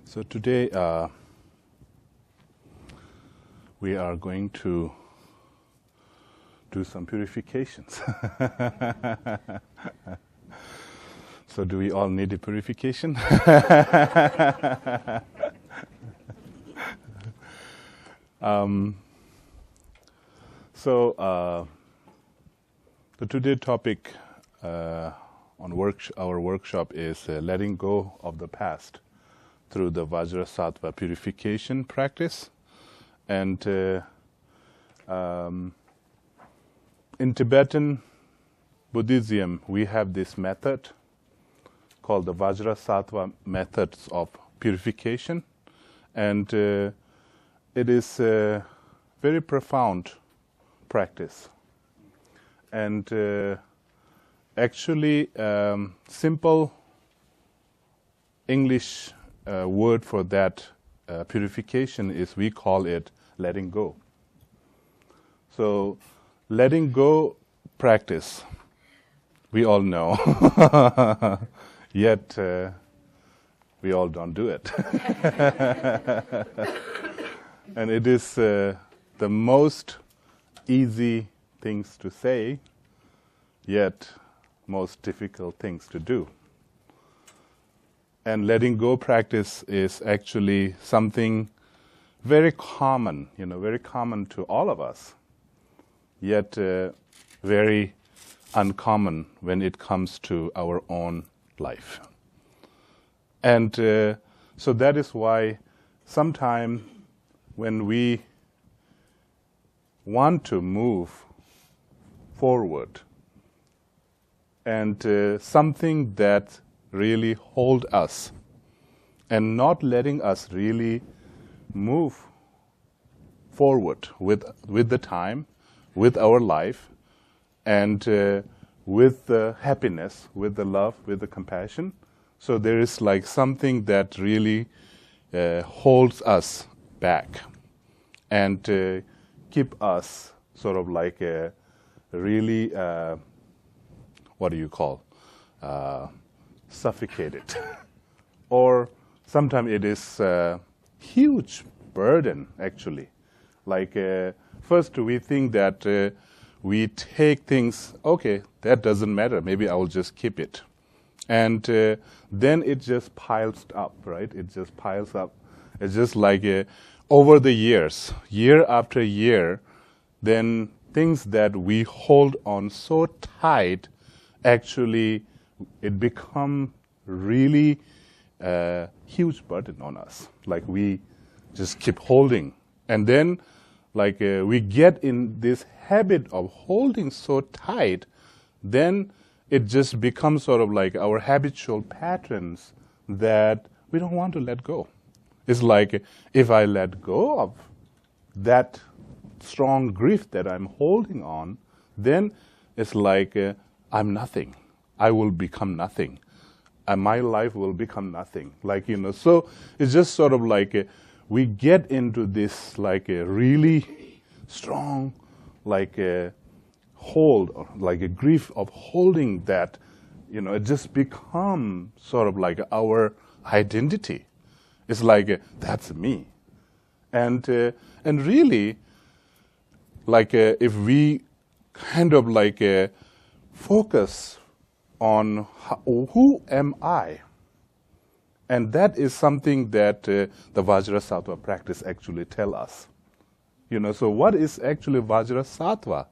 So today we are going to do some purifications. So do we all need a purification? So today's topic on our workshop is letting go of the past through the Vajrasattva purification practice. And in Tibetan Buddhism, we have this method called the Vajrasattva methods of purification. And it is a very profound practice. And actually, simple English word for that purification is, we call it letting go. So letting go practice, we all know, yet we all don't do it. And it is the most easy things to say, yet most difficult things to do. And letting go practice is actually something very common, very common to all of us, yet very uncommon when it comes to our own life. And so that is why sometimes when we want to move forward and something that really hold us and not letting us really move forward with the time, with our life, and with the happiness, with the love, with the compassion. So there is like something that really holds us back and keep us sort of like a really, what do you call, suffocated. Or sometimes it is a huge burden, actually. Like first we think that we take things, okay, that doesn't matter, maybe I will just keep it. And then it just piles up, right? It just piles up. It's just like over the years, year after year, then things that we hold on so tight, actually it become really huge burden on us. Like we just keep holding. And then like we get in this habit of holding so tight, then it just becomes sort of like our habitual patterns that we don't want to let go. It's like if I let go of that strong grief that I'm holding on, then it's like I'm nothing. I will become nothing. And my life will become nothing. Like, so it's just sort of like we get into this like a really strong like a hold, or like a grief of holding that, it just become sort of like our identity. It's like that's me. And really, like if we kind of like focus on who am I, and that is something that the Vajrasattva practice actually tell us. So what is actually Vajrasattva?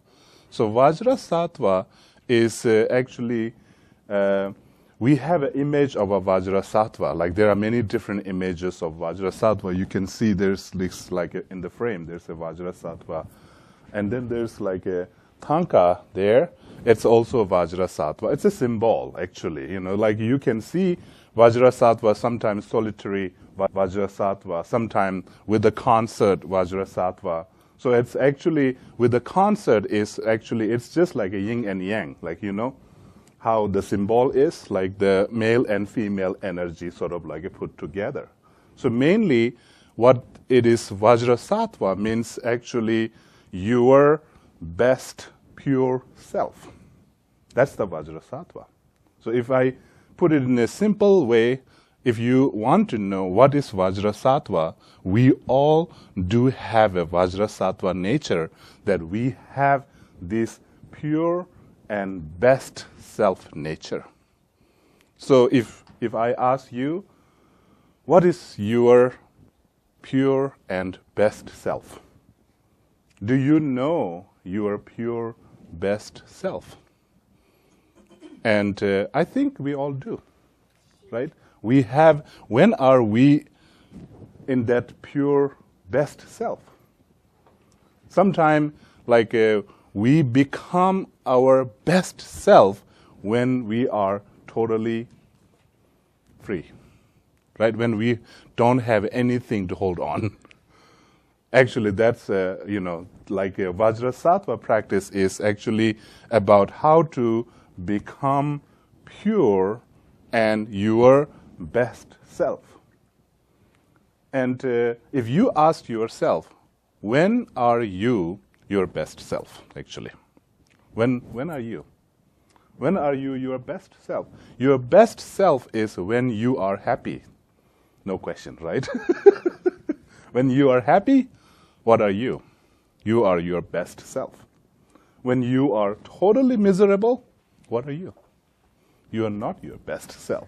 So Vajrasattva is actually, we have an image of a Vajrasattva. Like there are many different images of Vajrasattva. You can see there's this, like in the frame, there's a Vajrasattva. And then there's like a Tanka there. It's also a Vajrasattva. It's a symbol, actually. Like you can see Vajrasattva, sometimes solitary Vajrasattva, sometimes with the concert Vajrasattva. So it's actually, with the concert is actually, it's just like a yin and yang. Like, how the symbol is, like the male and female energy sort of like put together. So mainly what it is, Vajrasattva means actually your best pure self. That's the Vajrasattva. So if I put it in a simple way, if you want to know what is Vajrasattva, we all do have a Vajrasattva nature, that we have this pure and best self nature. So if I ask you, what is your pure and best self? Do you know your pure best self? And I think we all do, right? We have, when are we in that pure best self? Sometime like we become our best self when we are totally free, right? When we don't have anything to hold on. Actually, that's, like a Vajrasattva practice is actually about how to become pure and your best self. And if you ask yourself, when are you your best self, actually? When are you? When are you your best self? Your best self is when you are happy. No question, right? When you are happy, what are you? You are your best self. When you are totally miserable, what are you? You are not your best self.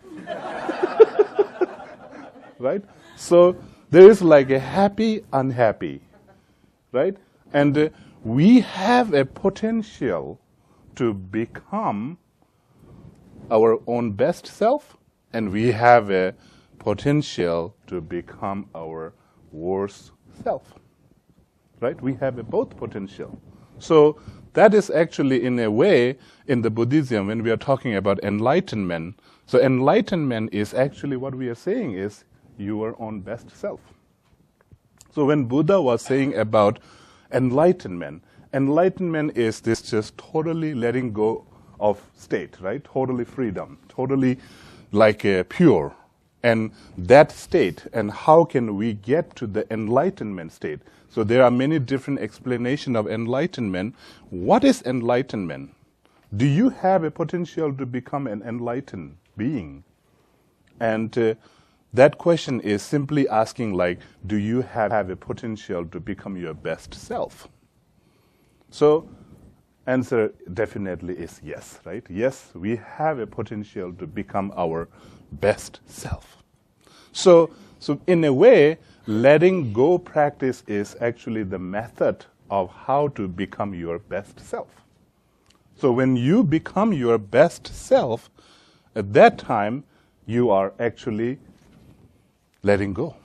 Right? So there is like a happy, unhappy, right? And we have a potential to become our own best self, and we have a potential to become our worst self, right? We have both potential. So that is actually, in a way, in the Buddhism, when we are talking about enlightenment, so enlightenment is actually what we are saying is your own best self. So when Buddha was saying about enlightenment is this just totally letting go of state, right? Totally freedom, totally like pure. And that state, and how can we get to the enlightenment state? So there are many different explanations of enlightenment. What is enlightenment? Do you have a potential to become an enlightened being? And that question is simply asking like, do you have a potential to become your best self? So answer definitely is yes, right? Yes, we have a potential to become our best self. So in a way, letting go practice is actually the method of how to become your best self. So when you become your best self, at that time, you are actually letting go.